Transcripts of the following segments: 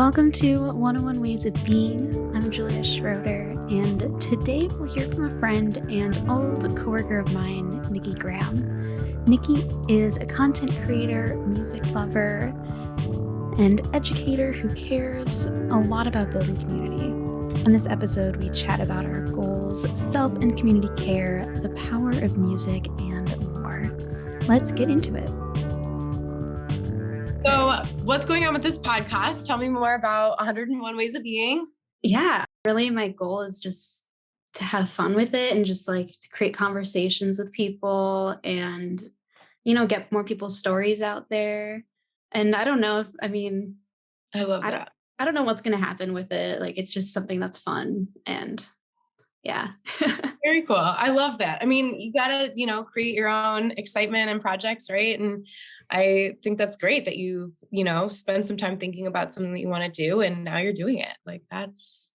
Welcome to 101 Ways of Being. I'm Julia Schroeder, and today we'll hear from a friend and old coworker of mine, Niki Graham. Niki is a content creator, music lover, and educator who cares a lot about building community. In this episode, we chat about our goals, self and community care, the power of music, and more. Let's get into it. So what's going on with this podcast? Tell me more about 101 Ways of Being. Yeah, really my goal is just to have fun with it and just like to create conversations with people and, get more people's stories out there. And I don't know I love that. I don't know what's going to happen with it. Like, it's just something that's fun and yeah. Very cool. I love that. I mean, you got to, create your own excitement and projects, right? And I think that's great that you've, spent some time thinking about something that you want to do and now you're doing it. Like that's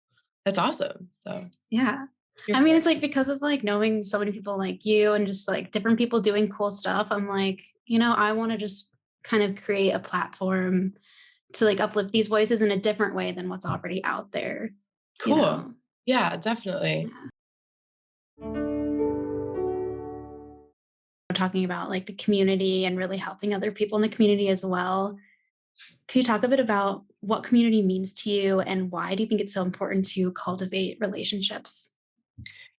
awesome. So yeah. I mean, it's like because of like knowing so many people like you and just like different people doing cool stuff, I'm like, I want to just kind of create a platform to like uplift these voices in a different way than what's already out there. Cool. Yeah, definitely. Talking about like the community and really helping other people in the community as well. Can you talk a bit about what community means to you and why do you think it's so important to cultivate relationships?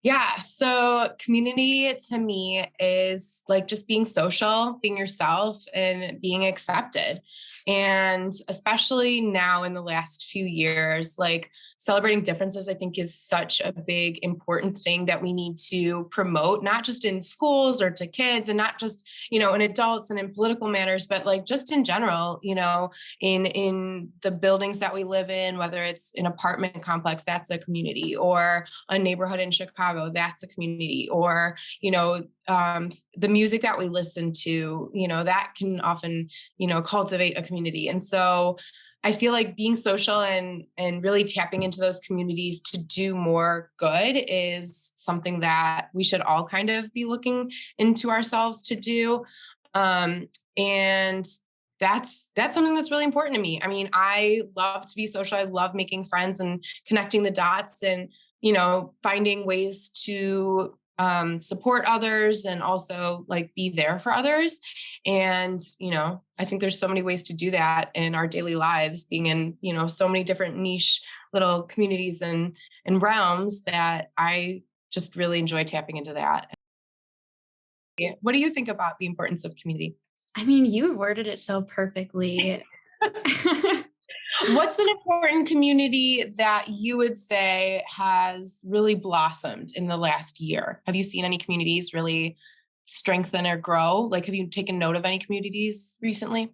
Yeah. So community to me is like just being social, being yourself and being accepted. And especially now in the last few years, like celebrating differences, I think is such a big, important thing that we need to promote, not just in schools or to kids and not just, in adults and in political matters, but like just in general, in the buildings that we live in, whether it's an apartment complex, that's a community, or a neighborhood in Chicago, that's a community, or the music that we listen to, that can often cultivate a community. And so I feel like being social and really tapping into those communities to do more good is something that we should all kind of be looking into ourselves to do. And that's something that's really important to me. I mean, I love to be social. I love making friends and connecting the dots and, finding ways to support others and also like be there for others. And, I think there's so many ways to do that in our daily lives, being in, so many different niche little communities and realms that I just really enjoy tapping into that. What do you think about the importance of community? I mean, you worded it so perfectly. What's an important community that you would say has really blossomed in the last year? Have you seen any communities really strengthen or grow? Like, have you taken note of any communities recently?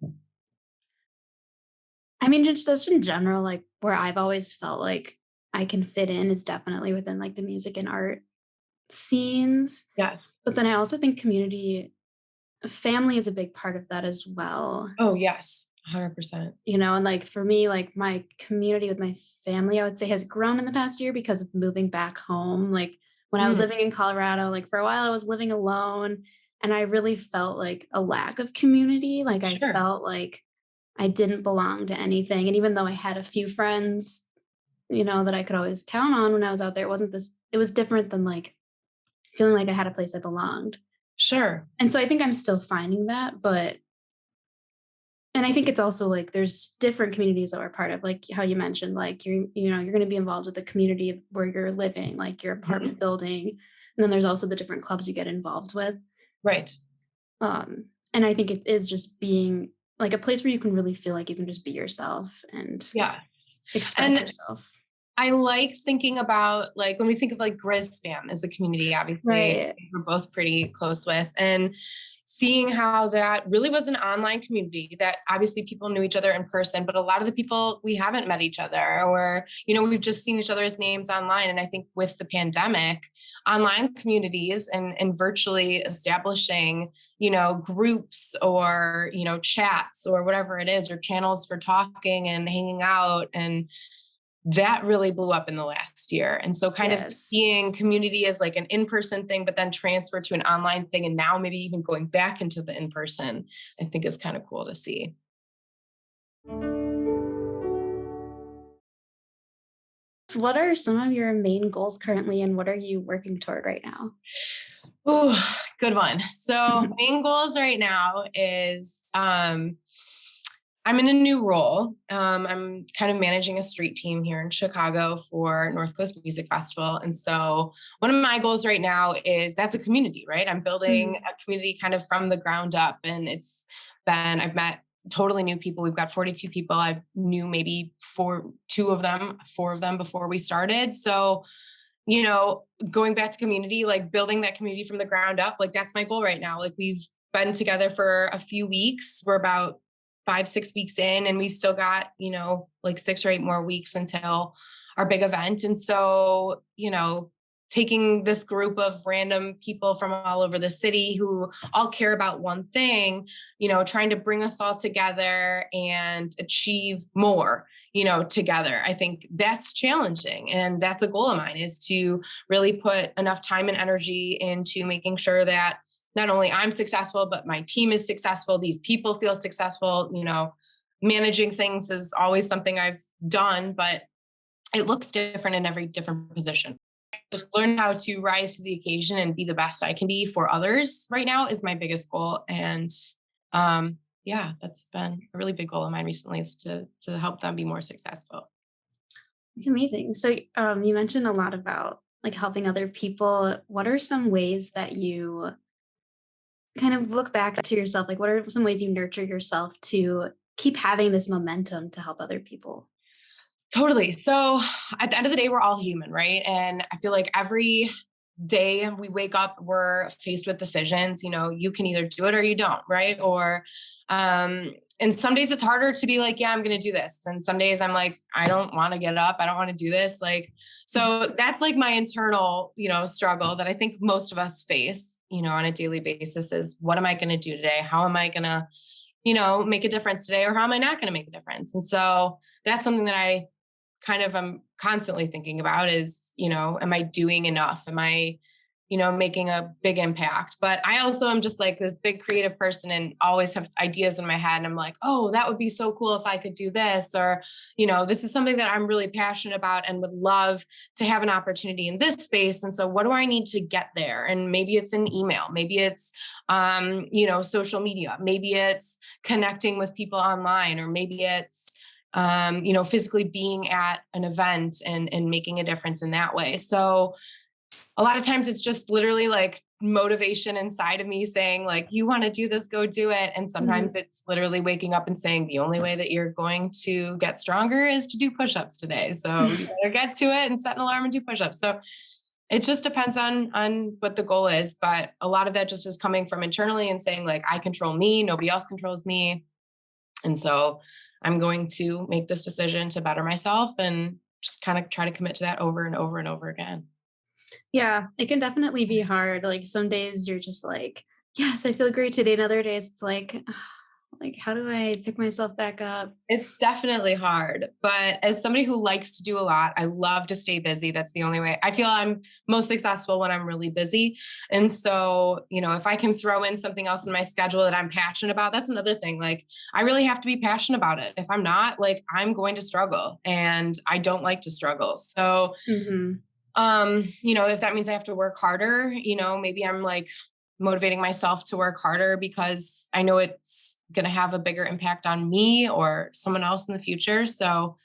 I mean, just in general, like where I've always felt like I can fit in is definitely within like the music and art scenes. Yes. But then I also think family is a big part of that as well. Oh, yes. 100%. And like for me, like my community with my family, I would say has grown in the past year because of moving back home. Like when I was living in Colorado, like for a while I was living alone and I really felt like a lack of community. Like I felt like I didn't belong to anything. And even though I had a few friends, that I could always count on when I was out there, it was different than like feeling like I had a place I belonged. Sure. And so I think I'm still finding that, and I think it's also like there's different communities that we're part of, like how you mentioned, like you're going to be involved with the community where you're living, like your apartment building. And then there's also the different clubs you get involved with. Right. And I think it is just being like a place where you can really feel like you can just be yourself and express yourself. I like thinking about like when we think of like Grizz fam as a community, obviously we're both pretty close with, and seeing how that really was an online community that obviously people knew each other in person, but a lot of the people we haven't met each other or, we've just seen each other's names online. And I think with the pandemic, online communities and virtually establishing, groups or, chats or whatever it is, or channels for talking and hanging out, and that really blew up in the last year. And so kind of seeing community as like an in-person thing, but then transfer to an online thing. And now maybe even going back into the in-person, I think is kind of cool to see. What are some of your main goals currently, and what are you working toward right now? Oh, good one. So main goals right now is I'm in a new role. I'm kind of managing a street team here in Chicago for North Coast Music Festival. And so one of my goals right now is that's a community, right? I'm building a community kind of from the ground up. And I've met totally new people. We've got 42 people. I knew maybe four of them before we started. So, going back to community, like building that community from the ground up, like that's my goal right now. Like we've been together for a few weeks. We're about 5-6 weeks in, and we've still got, like 6 or 8 more weeks until our big event. And so, taking this group of random people from all over the city who all care about one thing, trying to bring us all together and achieve more, together. I think that's challenging. And that's a goal of mine, is to really put enough time and energy into making sure that not only I'm successful, but my team is successful. These people feel successful. Managing things is always something I've done, but it looks different in every different position. Just learn how to rise to the occasion and be the best I can be for others right now is my biggest goal. And that's been a really big goal of mine recently, is to help them be more successful. It's amazing. So, you mentioned a lot about like helping other people. What are some ways that you kind of look back to yourself? Like, what are some ways you nurture yourself to keep having this momentum to help other people? Totally. So at the end of the day, we're all human, right? And I feel like every day we wake up, we're faced with decisions. You can either do it or you don't, right? Or, and some days it's harder to be like, yeah, I'm going to do this. And some days I'm like, I don't want to get up. I don't want to do this. Like, so that's like my internal, struggle that I think most of us face, on a daily basis, is what am I going to do today? How am I going to, make a difference today? Or how am I not going to make a difference? And so that's something that I kind of am constantly thinking about is, am I doing enough? Am I, making a big impact? But I also am just like this big creative person and always have ideas in my head. And I'm like, oh, that would be so cool if I could do this, or, this is something that I'm really passionate about and would love to have an opportunity in this space. And so what do I need to get there? And maybe it's an email, maybe it's, social media, maybe it's connecting with people online, or maybe it's, physically being at an event and making a difference in that way. So a lot of times it's just literally like motivation inside of me saying like, you want to do this, go do it. And sometimes it's literally waking up and saying, the only way that you're going to get stronger is to do push-ups today. So you better get to it and set an alarm and do push-ups. So it just depends on what the goal is. But a lot of that just is coming from internally and saying like, I control me, nobody else controls me. And so I'm going to make this decision to better myself and just kind of try to commit to that over and over and over again. Yeah, it can definitely be hard. Like some days you're just like, yes, I feel great today. And other days it's like, how do I pick myself back up? It's definitely hard, but as somebody who likes to do a lot, I love to stay busy. That's the only way I feel I'm most successful, when I'm really busy. And so, if I can throw in something else in my schedule that I'm passionate about, that's another thing. Like I really have to be passionate about it. If I'm not, like I'm going to struggle, and I don't like to struggle. So, if that means I have to work harder, maybe I'm like motivating myself to work harder because I know it's going to have a bigger impact on me or someone else in the future. So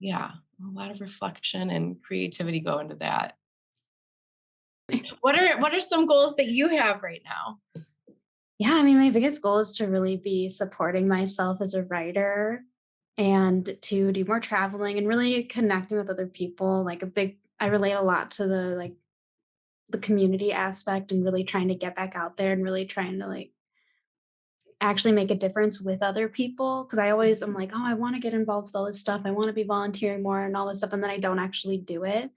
yeah, a lot of reflection and creativity go into that. What are some goals that you have right now? Yeah, I mean, my biggest goal is to really be supporting myself as a writer and to do more traveling and really connecting with other people. I relate a lot to the community aspect and really trying to get back out there and really trying to like actually make a difference with other people. Cause I'm like, oh, I want to get involved with all this stuff. I want to be volunteering more and all this stuff. And then I don't actually do it.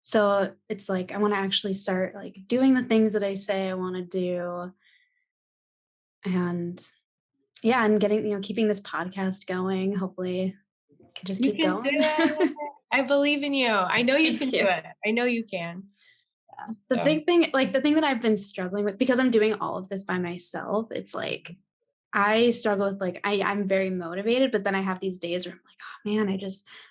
So it's like, I want to actually start like doing the things that I say I want to do. And yeah, and getting, keeping this podcast going. Hopefully I can just You keep can do going. it. I believe in you. I know you can Thank you. do it. I know you can. The So big thing, like the thing that I've been struggling with, because I'm doing all of this by myself, it's like I struggle with like I'm very motivated, but then I have these days where I'm like, oh man,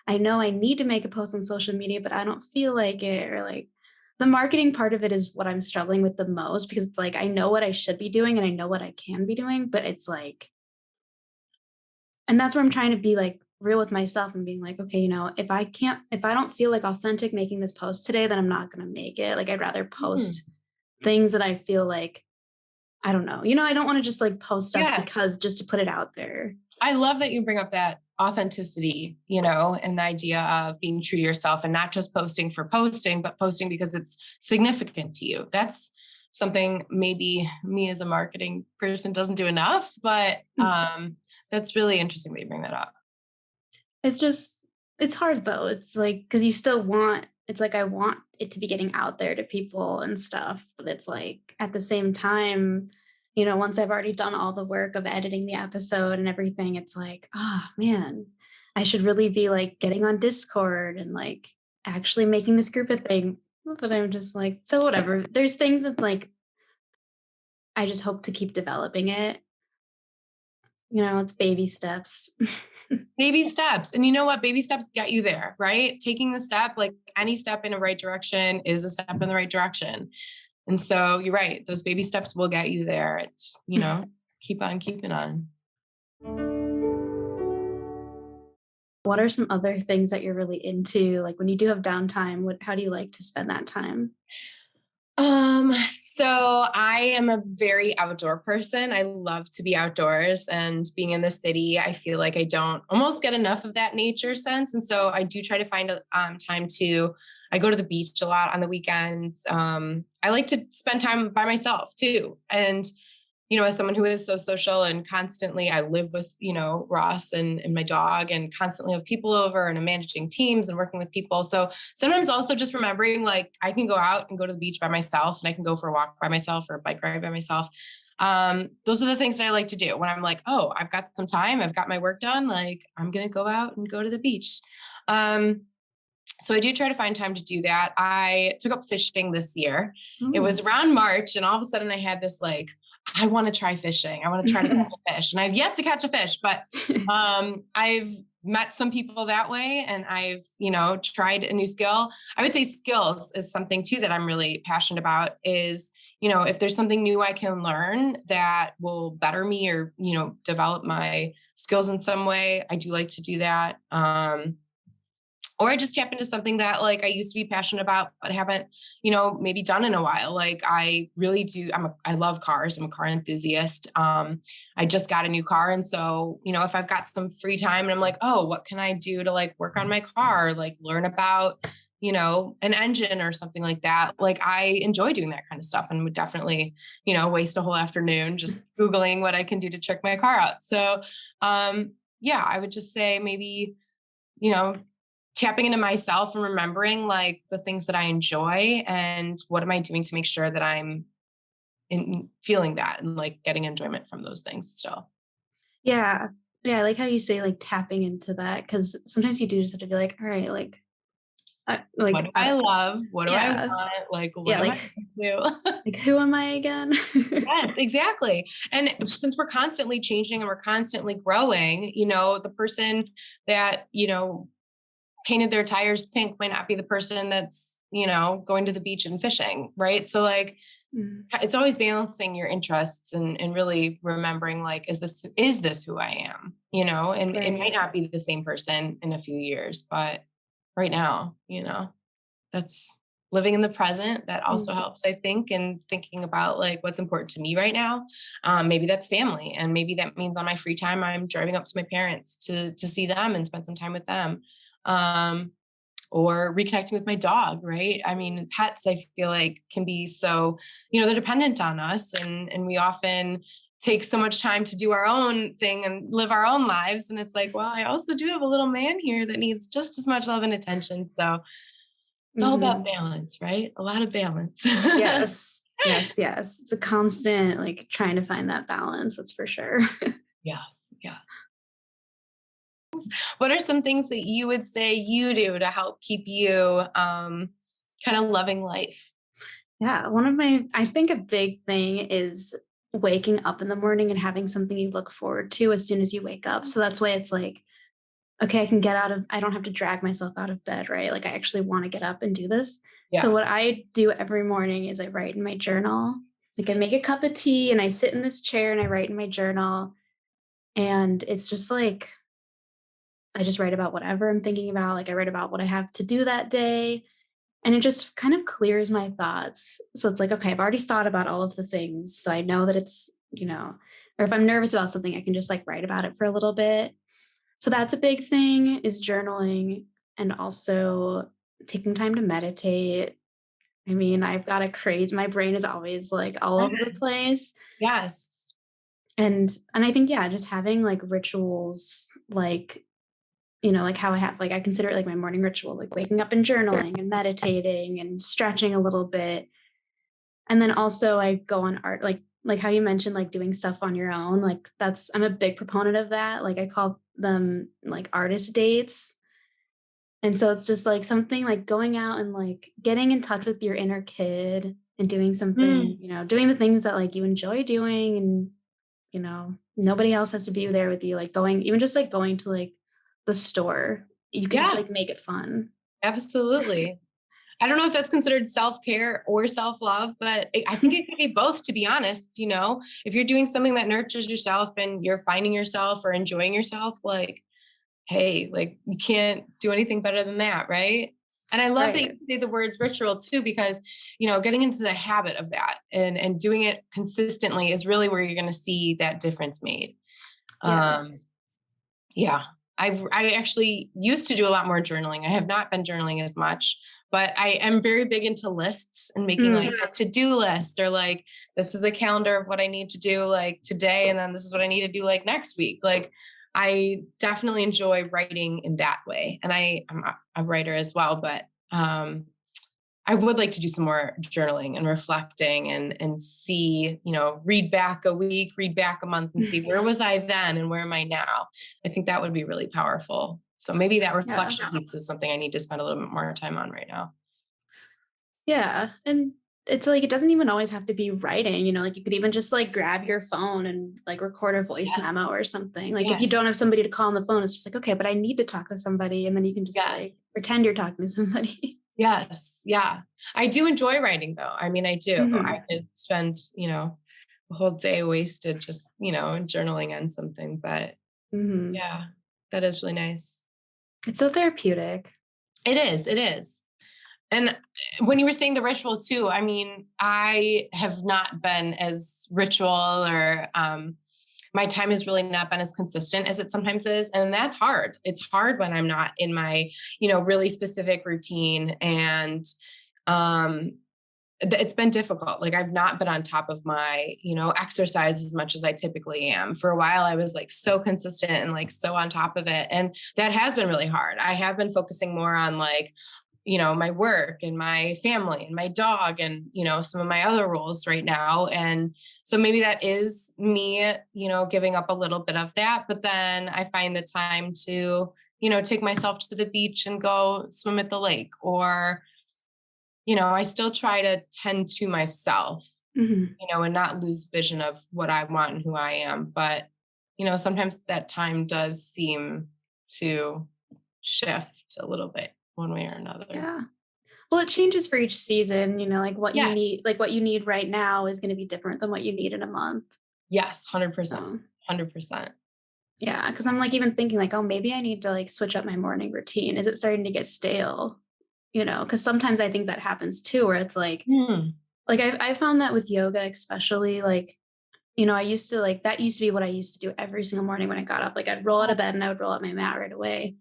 I know I need to make a post on social media, but I don't feel like it, or like the marketing part of it is what I'm struggling with the most, because it's like I know what I should be doing and I know what I can be doing, but it's like, and that's where I'm trying to be like real with myself and being like, okay, if I don't feel like authentic making this post today, then I'm not going to make it. Like I'd rather Mhm. post things that I feel like, I don't know, I don't want to just like post stuff Yeah. because just to put it out there. I love that you bring up that authenticity, and the idea of being true to yourself and not just posting for posting, but posting because it's significant to you. That's something maybe me as a marketing person doesn't do enough, but that's really interesting that you bring that up. It's just, it's hard though. It's like, because you still want, it's like I want it to be getting out there to people and stuff, but it's like at the same time, once I've already done all the work of editing the episode and everything, it's like, oh man, I should really be like getting on Discord and like actually making this group a thing. But I'm just like, so whatever. There's things that's like, I just hope to keep developing it. It's baby steps. Baby steps. And you know what? Baby steps get you there, right? Taking the step, like any step in the right direction is a step in the right direction. And so you're right. Those baby steps will get you there. It's, keep on keeping on. What are some other things that you're really into? Like when you do have downtime, how do you like to spend that time? Um, so I am a very outdoor person. I love to be outdoors, and being in the city, I feel like I don't almost get enough of that nature sense. And so I do try to find time I go to the beach a lot on the weekends. I like to spend time by myself too. And as someone who is so social and constantly, I live with, Ross and my dog, and constantly have people over, and I'm managing teams and working with people. So sometimes also just remembering, like, I can go out and go to the beach by myself, and I can go for a walk by myself or a bike ride by myself. Those are the things that I like to do when I'm like, oh, I've got some time, I've got my work done. Like, I'm going to go out and go to the beach. So I do try to find time to do that. I took up fishing this year. It was around March, and all of a sudden I had this like, I want to try fishing. I want to try to catch a fish. And I've yet to catch a fish, but I've met some people that way, and I've, tried a new skill. I would say skills is something too that I'm really passionate about is, if there's something new I can learn that will better me or, develop my skills in some way, I do like to do that. Or I just tap into something that like I used to be passionate about, but haven't, maybe done in a while. Like I really do. I love cars. I'm a car enthusiast. I just got a new car. And so, if I've got some free time and I'm like, oh, what can I do to like work on my car? Like learn about, an engine or something like that. Like I enjoy doing that kind of stuff, and would definitely, waste a whole afternoon just Googling what I can do to check my car out. So, yeah, I would just say maybe, you know, tapping into myself and remembering like the things that I enjoy and what am I doing to make sure that I'm feeling that and like getting enjoyment from those things still. Yeah. Yeah, I like how you say like tapping into that, because sometimes you do just have to be like, all right, What do I I don't, love? What do I yeah, want? Like, what yeah, am I like going to do? like who am I again? Yes, exactly. And since we're constantly changing and we're constantly growing, the person that, painted their tires pink might not be the person that's, going to the beach and fishing. Right. So like, Mm, it's always balancing your interests and really remembering like, is this who I am? And it might right. not be the same person in a few years, but right now, that's living in the present. That also Mm, helps, I think, and thinking about like what's important to me right now. Maybe that's family, and maybe that means on my free time I'm driving up to my parents to see them and spend some time with them. Um, or reconnecting with my dog, right? I mean, pets, I feel like can be so, they're dependent on us, and we often take so much time to do our own thing and live our own lives. And it's like, well, I also do have a little man here that needs just as much love and attention. So it's all about mhm. balance, right? A lot of balance. Yes. Yes, yes. It's a constant like trying to find that balance, that's for sure. Yes. Yeah. What are some things that you would say you do to help keep you kind of loving life? Yeah, I think a big thing is waking up in the morning and having something you look forward to as soon as you wake up. So that's why it's like, okay, I don't have to drag myself out of bed, right? Like I actually want to get up and do this. So Yeah. what I do every morning is I write in my journal. Like I make a cup of tea and I sit in this chair and I write in my journal. And it's just like, I just write about whatever I'm thinking about. Like I write about what I have to do that day. And it just kind of clears my thoughts. So it's like, okay, I've already thought about all of the things. So I know that it's, or if I'm nervous about something, I can just like write about it for a little bit. So that's a big thing is journaling and also taking time to meditate. I mean, I've got a craze. My brain is always like all over the place. Yes. And I think, yeah, just having like rituals, like, like how I consider it like my morning ritual, like waking up and journaling and meditating and stretching a little bit. And then also I go on art, like how you mentioned, like doing stuff on your own. Like I'm a big proponent of that. Like I call them like artist dates. And so it's just like something like going out and like getting in touch with your inner kid and doing something, doing the things that like you enjoy doing. And, nobody else has to be there with you, like even just like going to like the store. You can just Yeah, like make it fun. absolutely. I don't know if that's considered self-care or self-love, but I think it could be both, to be honest. If you're doing something that nurtures yourself and you're finding yourself or enjoying yourself, like, hey, like you can't do anything better than that, right? And I love that you Right. say the words ritual too, because, getting into the habit of that and doing it consistently is really where you're going to see that difference made. Um, Yes. yeah. I actually used to do a lot more journaling. I have not been journaling as much, but I am very big into lists and making like a to-do list, or like, this is a calendar of what I need to do like today. And then this is what I need to do like next week. Like I definitely enjoy writing in that way. And I'm a writer as well, but I would like to do some more journaling and reflecting and see, read back a week, read back a month and see where was I then and where am I now? I think that would be really powerful. So maybe that reflection piece is something I need to spend a little bit more time on right now. Yeah. And it's like, it doesn't even always have to be writing, like you could even just like grab your phone and like record a voice Yes. memo or something. Like if you Yes. don't have somebody to call on the phone, it's just like, okay, but I need to talk to somebody. And then you can just Yes. like pretend you're talking to somebody. Yes. Yeah. I do enjoy writing though. I mean, I do. I could spend, a whole day wasted just, journaling on something, but yeah, that is really nice. It's so therapeutic. It is. It is. And when you were saying the ritual too, I mean, I have not been as ritual or my time has really not been as consistent as it sometimes is. And that's hard. It's hard when I'm not in my, really specific routine. And it's been difficult. Like I've not been on top of my, exercise as much as I typically am. For a while, I was like so consistent and like so on top of it. And that has been really hard. I have been focusing more on like, my work and my family and my dog and, some of my other roles right now. And so maybe that is me, giving up a little bit of that, but then I find the time to, take myself to the beach and go swim at the lake, or, I still try to tend to myself, and not lose vision of what I want and who I am. But, sometimes that time does seem to shift a little bit one way or another. Yeah. Well, it changes for each season, like what you Yeah. need, like what you need right now is going to be different than what you need in a month. Yes, 100%. So, 100%. yeah. Cause I'm like even thinking like, oh, maybe I need to like switch up my morning routine. Is it starting to get stale? Cause sometimes I think that happens too, where it's like, I found that with yoga, especially like, I used to like, that used to be what I used to do every single morning when I got up. Like I'd roll out of bed and I would roll out my mat right away.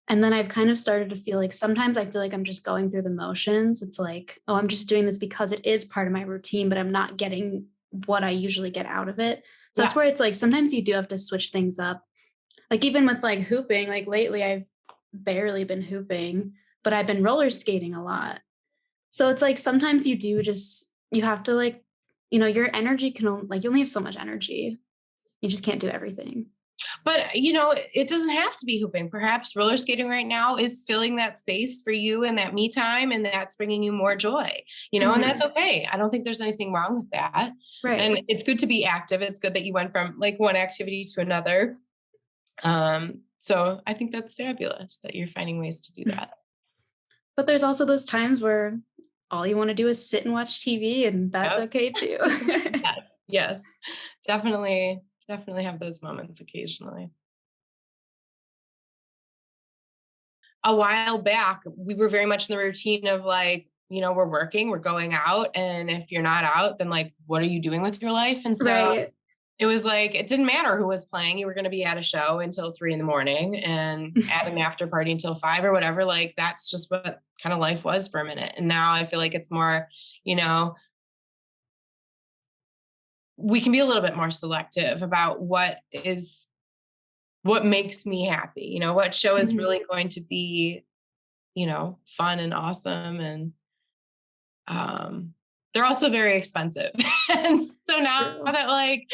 And then I've kind of started to feel like sometimes I feel like I'm just going through the motions. It's like, oh, I'm just doing this because it is part of my routine, but I'm not getting what I usually get out of it. So that's where it's like sometimes you do have to switch things up. Like even with like hooping, like lately I've barely been hooping, but I've been roller skating a lot. So it's like sometimes you have to like, your energy can only, like you only have so much energy. You just can't do everything. But, it doesn't have to be hooping. Perhaps roller skating right now is filling that space for you and that me time, and that's bringing you more joy, and that's Mhm. okay. I don't think there's anything wrong with that. Right. And it's good to be active. It's good that you went from like one activity to another. So I think that's fabulous that you're finding ways to do that. But there's also those times where all you want to do is sit and watch TV, and that's Yep. okay too. Yes. Yes. Definitely, definitely have those moments occasionally. A while back, we were very much in the routine of like, we're working, we're going out. And if you're not out, then like, what are you doing with your life? And so Right. it was like, it didn't matter who was playing. You were going to be at a show until 3 a.m. and at an after party until 5 or whatever. Like, that's just what kind of life was for a minute. And now I feel like it's more, you know, we can be a little bit more selective about what makes me happy, what show is Mhm. really going to be, fun and awesome. And they're also very expensive. And so now True. that like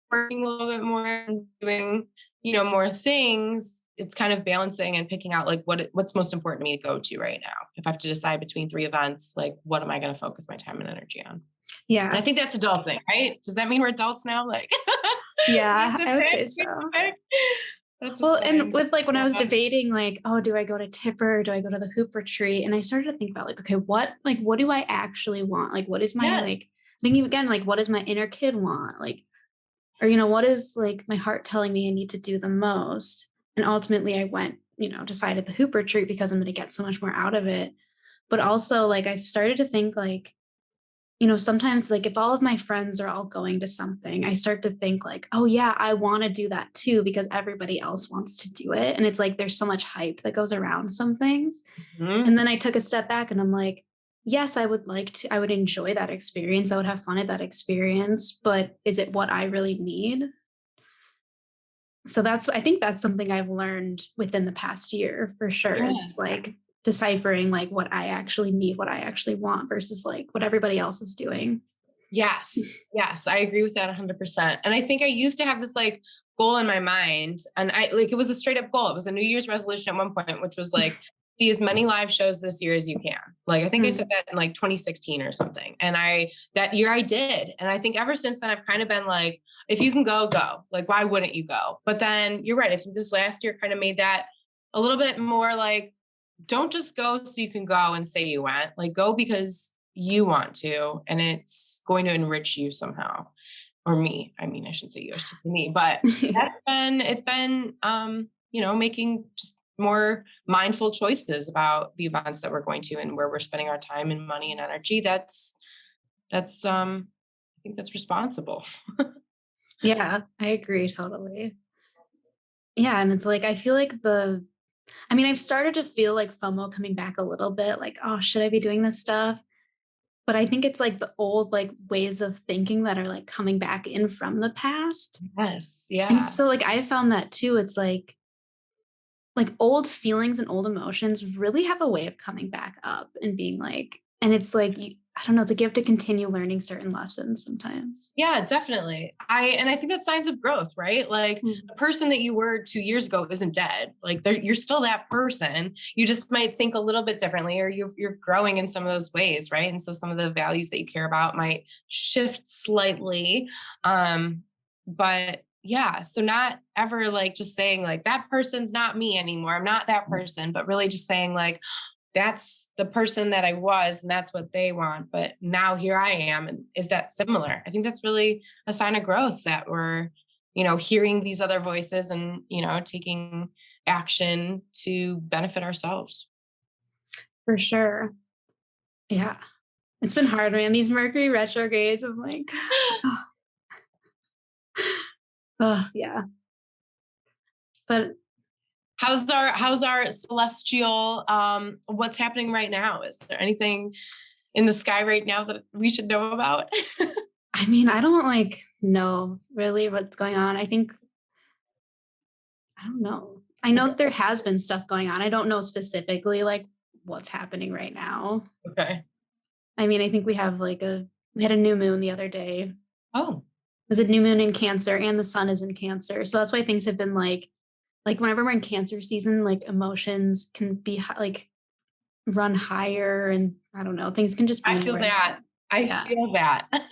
working a little bit more and doing, more things, it's kind of balancing and picking out like what's most important to me to go to right now. If I have to decide between three events, like what am I going to focus my time and energy on? And Yeah. I think that's adult thing, right? Does that mean we're adults now? Like we have Yeah, to I would say we have to so. pick. That's Well, and exciting. with like when I was debating, like, oh, do I go to Tipper? Do I go to the Hoop Retreat? And I started to think about like, okay, what do I actually want? Like, what is my Yeah. like thinking again, like, what does my inner kid want? Like, or what is like my heart telling me I need to do the most? And ultimately I went, decided the Hoop Retreat because I'm going to get so much more out of it. But also like I've started to think like, sometimes like if all of my friends are all going to something, I start to think like, oh yeah, I want to do that too because everybody else wants to do it. And it's like there's so much hype that goes around some things. Mhm. And then I took a step back and I'm like, yes, I would enjoy that experience. I would have fun at that experience, but is it what I really need? So I think that's something I've learned within the past year for sure Yeah. is like deciphering like what I actually need, what I actually want versus like what everybody else is doing. Yes. Yes. I agree with that 100%. And I think I used to have this like goal in my mind, and it was a straight up goal. It was a New Year's resolution at one point, which was like, see as many live shows this year as you can. Like, I think I said Mm. that in like 2016 or something. And that year I did. And I think ever since then, I've kind of been like, if you can go, go. Like, why wouldn't you go? But then you're right. I think this last year kind of made that a little bit more like, don't just go so you can go and say you went. Like, go because you want to, and it's going to enrich you somehow. Or me. I mean, I shouldn't say you, I should say me. But it's been making just more mindful choices about the events that we're going to and where we're spending our time and money and energy. That's I think that's responsible. Yeah, I agree totally. Yeah, and it's like I feel like I've started to feel like FOMO coming back a little bit, like, oh, should I be doing this stuff? But I think it's like the old like ways of thinking that are like coming back in from the past. Yes. And Yeah. so like I found that too. It's like old feelings and old emotions really have a way of coming back up and being like, and it's like I don't know, it's like you have to continue learning certain lessons sometimes. Yeah, definitely. I think that's signs of growth, right? Like Mm. the person that you were 2 years ago isn't dead. Like you're still that person. You just might think a little bit differently, or you're growing in some of those ways, right? And so some of the values that you care about might shift slightly. But yeah, so not ever like just saying like that person's not me anymore. I'm not that person, but really just saying like that's the person that I was and that's what they want. But now here I am. And is that similar? I think that's really a sign of growth that we're, hearing these other voices and, taking action to benefit ourselves. For sure. Yeah. It's been hard, man. These Mercury retrogrades, I'm like, oh, yeah. But How's our celestial what's happening right now? Is there anything in the sky right now that we should know about? I don't like know really what's going on. I don't know. I know Okay. that there has been stuff going on. I don't know specifically like what's happening right now. Okay. I think we had a new moon the other day. Oh. there's a new moon in Cancer and the sun is in Cancer. So that's why things have been like whenever we're in Cancer season, like emotions can be like run higher, and I don't know, things can just be I feel more that. intense. I Yeah. feel that. That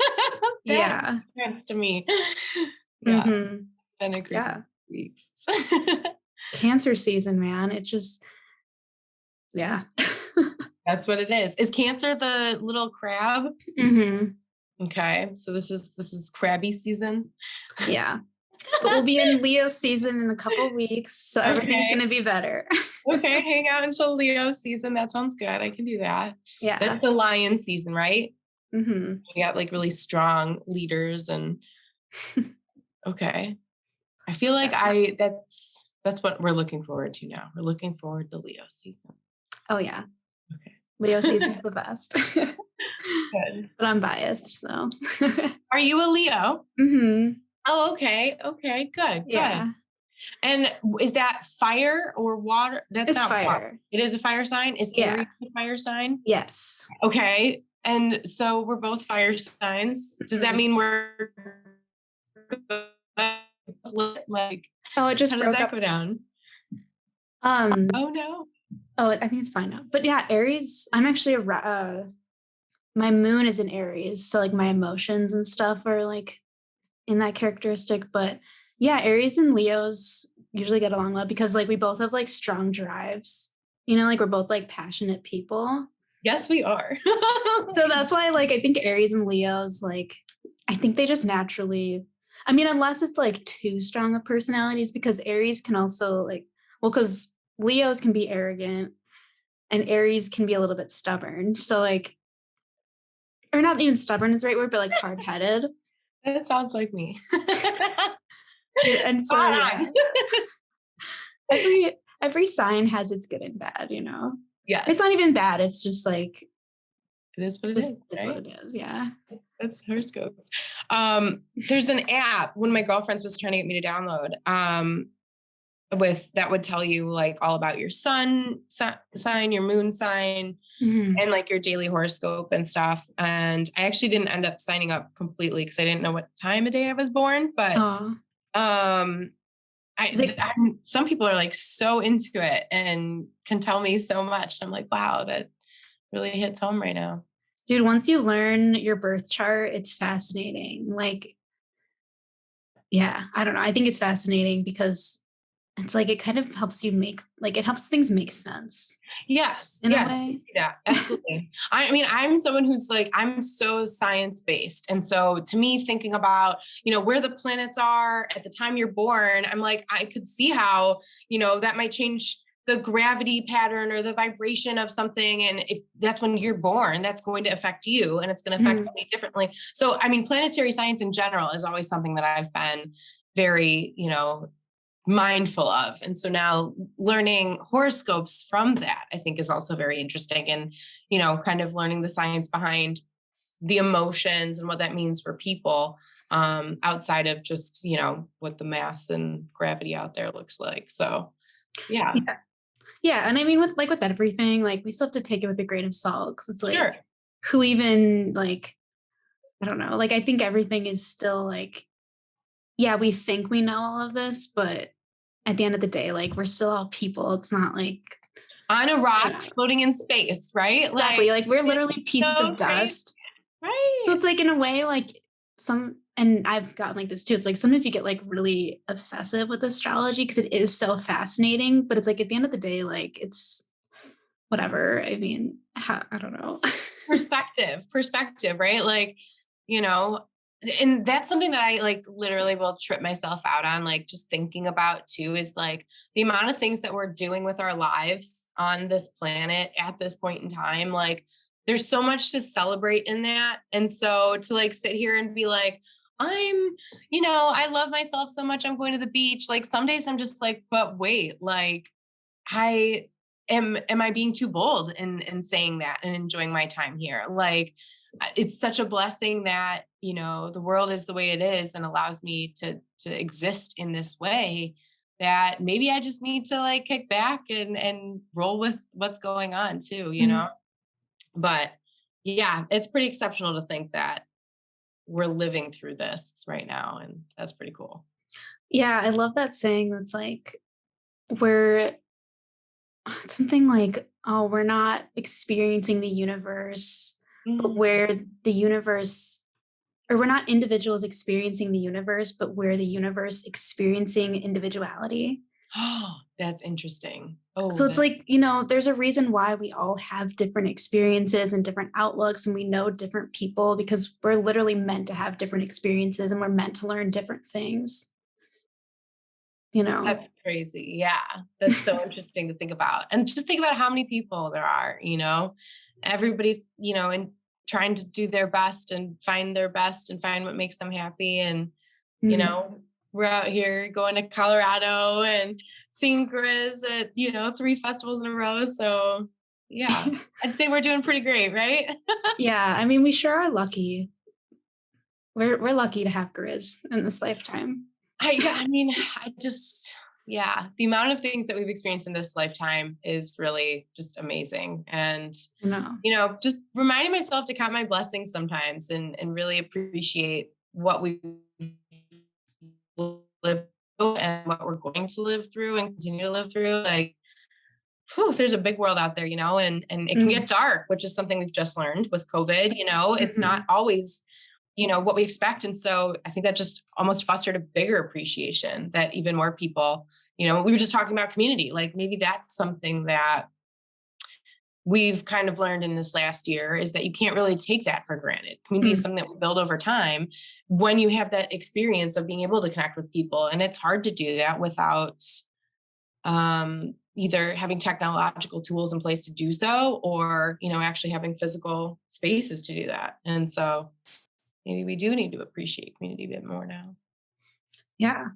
Yeah. makes sense to me. Yeah. Mm-hmm. Been a great Yeah. weeks. Cancer season, man. It just, yeah. That's what it is. Is Cancer the little crab? Mm-hmm. Okay. So this is crabby season. Yeah. But we'll be in Leo season in a couple weeks, so everything's Okay. gonna be better. Okay, hang out until Leo season. That sounds good. I can do that. Yeah. That's the lion season, right? Mm-hmm. We got like really strong leaders and okay. I feel like Yeah. that's what we're looking forward to now. We're looking forward to Leo season. Oh yeah. Okay. Leo season's the best. Good. But I'm biased, so. Are you a Leo? Mm-hmm. Oh, okay. Okay, good, good. Yeah. And is that fire or water? That's It's not water. fire. It is a fire sign. Is Yeah. Aries a fire sign? Yes. Okay. And so we're both fire signs. Does that mean we're like, Oh, it just how does broke that up. go down? Oh No. I think it's fine now. But yeah, Aries, I'm actually my moon is in Aries, so like my emotions and stuff are like in that characteristic. But yeah, Aries and Leos usually get along well because like we both have like strong drives. Like we're both like passionate people. Yes, we are. So that's why like I think Aries and Leos, like I think they just naturally, I mean, unless it's like too strong of personalities, because Aries can also like, well, because Leos can be arrogant and Aries can be a little bit stubborn. So like, or not even stubborn is the right word, but like hard-headed. That sounds like me. And so yeah, every sign has its good and bad, Yes. It's not even bad. It's just like, it is what it is. It's right? what it is. Yeah. That's horoscopes. There's an app one of my girlfriends was trying to get me to download. With that would tell you like all about your sun sign, your moon sign, and like your daily horoscope and stuff. And I actually didn't end up signing up completely because I didn't know what time of day I was born. But some people are like so into it and can tell me so much. I'm like, wow, that really hits home right now. Dude, once you learn your birth chart, it's fascinating. Like, yeah, I don't know. I think it's fascinating because it's like it kind of helps you it helps things make sense. Yes. In a way. Yeah, absolutely. I mean, I'm someone who's like, I'm so science-based. And so to me, thinking about, where the planets are at the time you're born, I'm like, I could see how, that might change the gravity pattern or the vibration of something. And if that's when you're born, that's going to affect you and it's going to affect somebody differently. So, I mean, planetary science in general is always something that I've been very, mindful of. And so now learning horoscopes from that, I think is also very interesting and, kind of learning the science behind the emotions and what that means for people outside of just, what the mass and gravity out there looks like. So, yeah. Yeah. And I mean, with everything, like we still have to take it with a grain of salt because it's like, sure. Who even like, I don't know, like I think everything is still like, yeah, we think we know all of this, but at the end of the day, like we're still all people. It's not like on a rock floating in space, right? Exactly. Like we're literally pieces of dust. Right. So it's like in a way, like and I've gotten like this too. It's like sometimes you get like really obsessive with astrology because it is so fascinating, but it's like at the end of the day, like it's whatever. I mean, I don't know. Perspective, right? Like, and that's something that I like literally will trip myself out on, like just thinking about too, is like the amount of things that we're doing with our lives on this planet at this point in time. Like there's so much to celebrate in that. And so to like sit here and be like, I love myself so much. I'm going to the beach. Like some days I'm just like, but wait, like am I being too bold in saying that and enjoying my time here? Like, it's such a blessing that, the world is the way it is and allows me to exist in this way that maybe I just need to like kick back and roll with what's going on too, But yeah, it's pretty exceptional to think that, we're living through this right now. And that's pretty cool. Yeah, I love that saying that's like, we're something like, oh, we're not experiencing the universe, but we're the universe, or we're not individuals experiencing the universe, but we're the universe experiencing individuality. Oh, that's interesting. So it's like, there's a reason why we all have different experiences and different outlooks, and we know different people because we're literally meant to have different experiences and we're meant to learn different things. That's crazy. Yeah. That's so interesting to think about. And just think about how many people there are, everybody's, and trying to do their best and find their best and find what makes them happy. And, we're out here going to Colorado and seeing Grizz at, 3 festivals in a row. So yeah, I'd say we're doing pretty great, right? Yeah. I mean, we sure are lucky. We're lucky to have Grizz in this lifetime. The amount of things that we've experienced in this lifetime is really just amazing. And, just reminding myself to count my blessings sometimes and really appreciate what we live through and what we're going to live through and continue to live through. Like, there's a big world out there, and it can get dark, which is something we've just learned with COVID. It's not always what we expect. And so I think that just almost fostered a bigger appreciation that even more people, we were just talking about community, like maybe that's something that we've kind of learned in this last year is that you can't really take that for granted. Community is something that we build over time when you have that experience of being able to connect with people. And it's hard to do that without either having technological tools in place to do so, or, actually having physical spaces to do that. And so maybe we do need to appreciate community a bit more now. Yeah,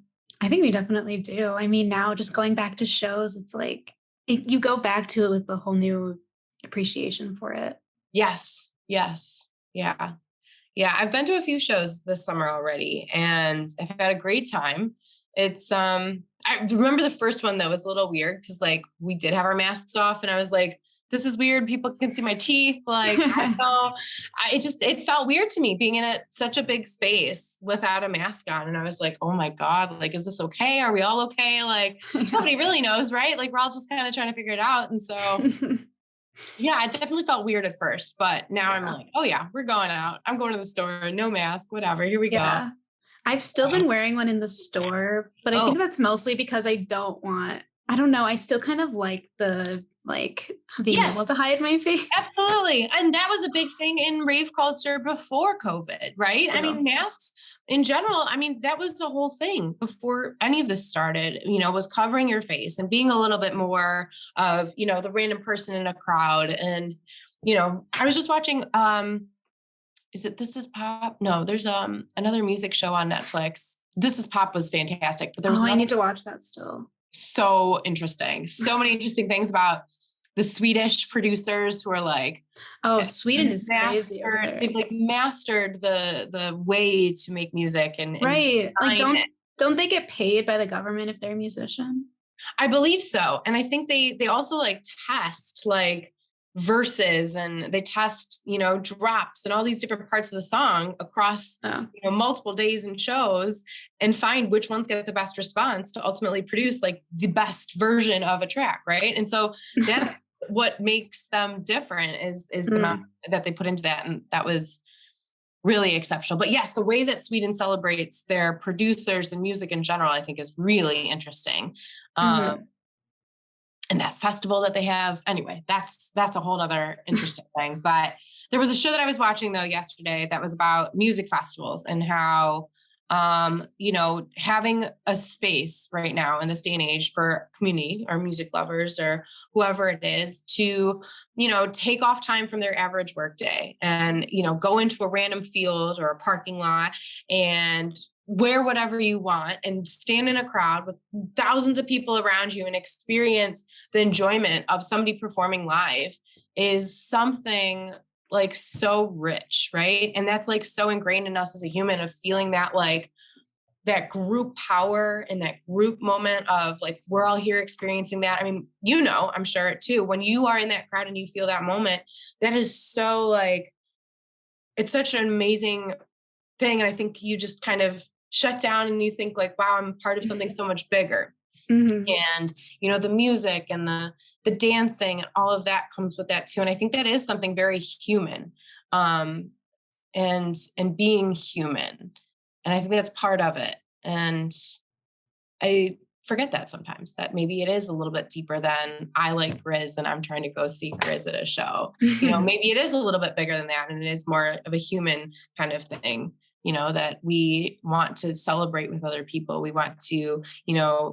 I think we definitely do. I mean, now just going back to shows, it's like you go back to it with a whole new appreciation for it. Yes. Yeah. I've been to a few shows this summer already and I've had a great time. It's, I remember the first one that was a little weird because like we did have our masks off and I was like, this is weird. People can see my teeth. Like, I don't know. It felt weird to me being in such a big space without a mask on. And I was like, oh my God, like, is this okay? Are we all okay? Like, nobody really knows, right? Like, we're all just kind of trying to figure it out. And so, yeah, it definitely felt weird at first, but now I'm like, oh yeah, we're going out. I'm going to the store, no mask, whatever. Here we go. I've still been wearing one in the store, but I think that's mostly because I don't know. I still kind of like being able to hide my face. Absolutely. And that was a big thing in rave culture before COVID, right? Yeah. I mean, masks in general, that was the whole thing before any of this started, was covering your face and being a little bit more of, the random person in a crowd. And, I was just watching, is it This Is Pop? No, there's another music show on Netflix. This Is Pop was fantastic, but there was I need to watch that still. So interesting. So many interesting things about the Swedish producers who are like, Sweden is crazy over there. They've like mastered the way to make music and right. Like don't they get paid by the government if they're a musician? I believe so. And I think they also like test like verses and they test, drops and all these different parts of the song across, multiple days and shows and find which ones get the best response to ultimately produce like the best version of a track. Right. And so that's what makes them different is the amount that they put into that. And that was really exceptional. But yes, the way that Sweden celebrates their producers and music in general, I think is really interesting. And that festival that they have. Anyway, that's a whole other interesting thing. But there was a show that I was watching though yesterday that was about music festivals and how, having a space right now in this day and age for community or music lovers or whoever it is to, take off time from their average workday and, go into a random field or a parking lot and wear whatever you want and stand in a crowd with thousands of people around you and experience the enjoyment of somebody performing live is something like so rich, right? And that's like so ingrained in us as a human of feeling that like that group power and that group moment of like, we're all here experiencing that. I mean, I'm sure it too, when you are in that crowd and you feel that moment, that is so like, it's such an amazing thing. And I think you just kind of shut down and you think like, wow, I'm part of something so much bigger. Mm-hmm. And, the music and the dancing and all of that comes with that too. And I think that is something very human, and being human. And I think that's part of it. And I forget that sometimes, that maybe it is a little bit deeper than I like Grizz and I'm trying to go see Grizz at a show. Maybe it is a little bit bigger than that. And it is more of a human kind of thing, that we want to celebrate with other people. We want to,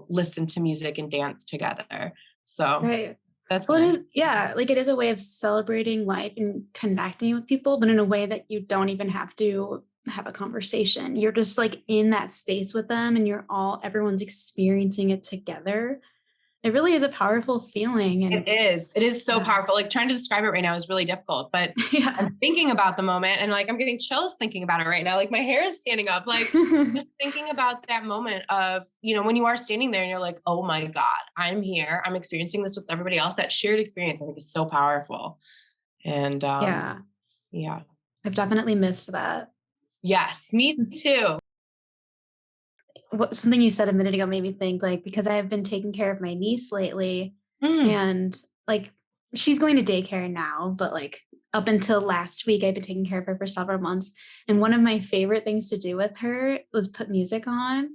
listen to music and dance together. So Right. that's Well, it is, yeah, like it is a way of celebrating life and connecting with people, but in a way that you don't even have to have a conversation. You're just like in that space with them and everyone's experiencing it together. It really is a powerful feeling. And It is so powerful. Like trying to describe it right now is really difficult, but yeah. I'm thinking about the moment and like, I'm getting chills thinking about it right now. Like my hair is standing up, like just thinking about that moment of, when you are standing there and you're like, oh my God, I'm here. I'm experiencing this with everybody else. That shared experience, I think, is so powerful. And yeah, yeah, I've definitely missed that. yes, me too. Something you said a minute ago made me think, like, because I have been taking care of my niece lately, and like she's going to daycare now, but like up until last week, I've been taking care of her for several months. And one of my favorite things to do with her was put music on.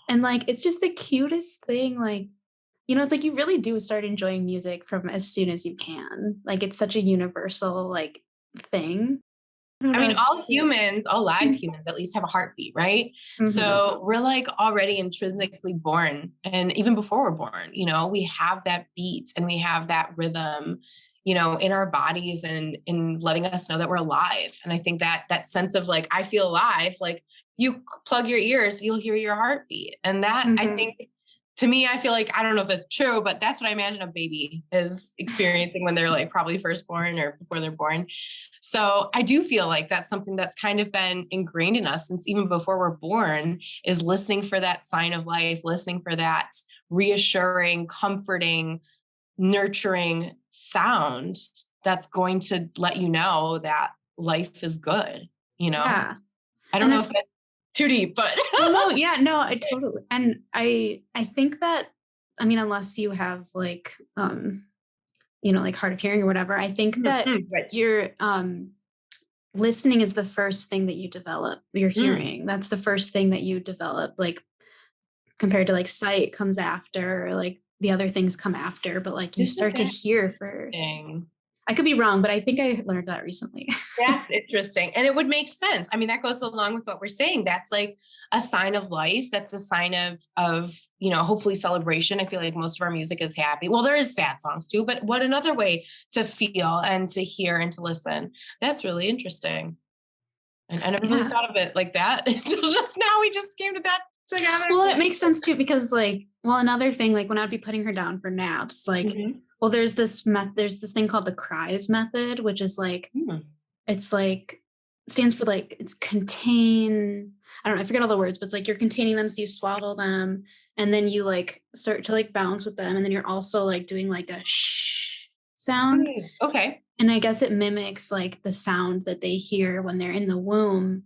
And like it's just the cutest thing. Like, it's like you really do start enjoying music from as soon as you can. Like it's such a universal like thing. I don't I know, mean, it's all just cute. humans, all live humans at least have a heartbeat, right? So we're like already intrinsically born. And even before we're born, we have that beat and we have that rhythm, in our bodies and in letting us know that we're alive. And I think that sense of like, I feel alive, like you plug your ears, you'll hear your heartbeat. And that I think, to me, I feel like, I don't know if that's true, but that's what I imagine a baby is experiencing when they're like probably first born or before they're born. So I do feel like that's something that's kind of been ingrained in us since even before we're born, is listening for that sign of life, listening for that reassuring, comforting, nurturing sound that's going to let you know that life is good. Yeah. I don't know if that's too deep, but no, yeah, no, I totally, and I think that, I mean, unless you have like, like hard of hearing or whatever, I think that right. your listening is the first thing that you develop. Your hearing, that's the first thing that you develop, like compared to like sight comes after, like the other things come after, but like you start to hear first. I could be wrong, but I think I learned that recently. That's interesting. And it would make sense. I mean, that goes along with what we're saying. That's like a sign of life. That's a sign of, hopefully celebration. I feel like most of our music is happy. Well, there is sad songs too, but what another way to feel and to hear and to listen. That's really interesting. And I never really thought of it like that until just now. We just came to that together. Well, it makes sense too, because like, well, another thing, like when I'd be putting her down for naps, like, well, there's this thing called the cries method, which is like, it's like, stands for like, it's contain, I don't know, I forget all the words, but it's like you're containing them. So you swaddle them and then you like start to like bounce with them. And then you're also like doing like a shh sound. Okay. And I guess it mimics like the sound that they hear when they're in the womb.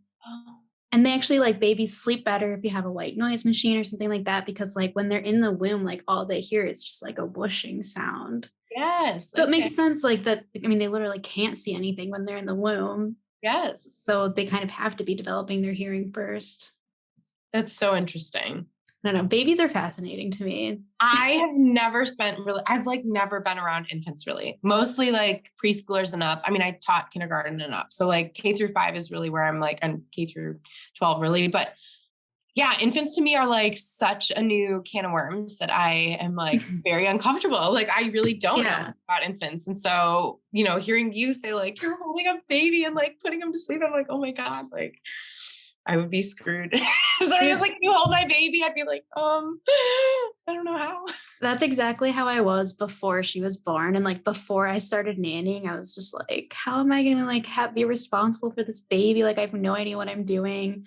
And they actually, like, babies sleep better if you have a white noise machine or something like that, because like when they're in the womb, like all they hear is just like a whooshing sound. Yes. So it makes sense, like that. I mean, they literally can't see anything when they're in the womb. Yes. So they kind of have to be developing their hearing first. That's so interesting. I don't know. Babies are fascinating to me. I have never I've like never been around infants really, mostly like preschoolers and up. I mean, I taught kindergarten and up. So like K-5 is really where I'm like, and K-12 really, but yeah, infants to me are like such a new can of worms that I am like very uncomfortable. Like I really don't know about infants. And so, hearing you say like, you're holding a baby and like putting him to sleep, I'm like, oh my God, like I would be screwed. So I was like, you hold my baby. I'd be like, I don't know how. That's exactly how I was before she was born. And like before I started nannying, I was just like, how am I going to like be responsible for this baby? Like I have no idea what I'm doing.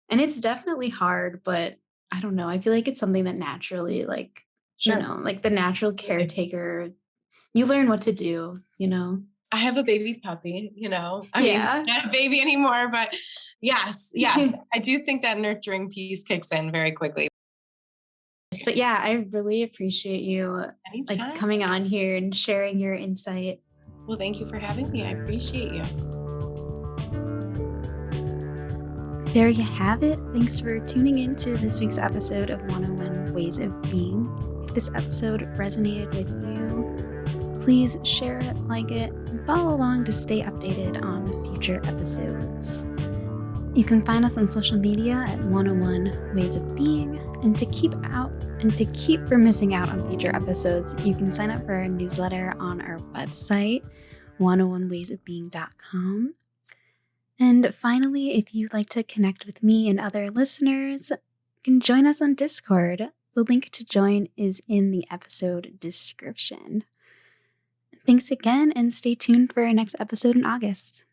And it's definitely hard, but I don't know. I feel like it's something that naturally, like, like the natural caretaker, you learn what to do, I have a baby puppy, I mean, Yeah. not a baby anymore, but yes, I do think that nurturing piece kicks in very quickly. But yeah, I really appreciate you Anytime. coming on here and sharing your insight. Well, thank you for having me. I appreciate you. There you have it. Thanks for tuning in to this week's episode of 101 Ways of Being. If this episode resonated with you, please share it, like it, and follow along to stay updated on future episodes. You can find us on social media at 101 Ways of Being, and to keep from missing out on future episodes, you can sign up for our newsletter on our website, 101waysofbeing.com. And finally, if you'd like to connect with me and other listeners, you can join us on Discord. The link to join is in the episode description. Thanks again, and stay tuned for our next episode in August.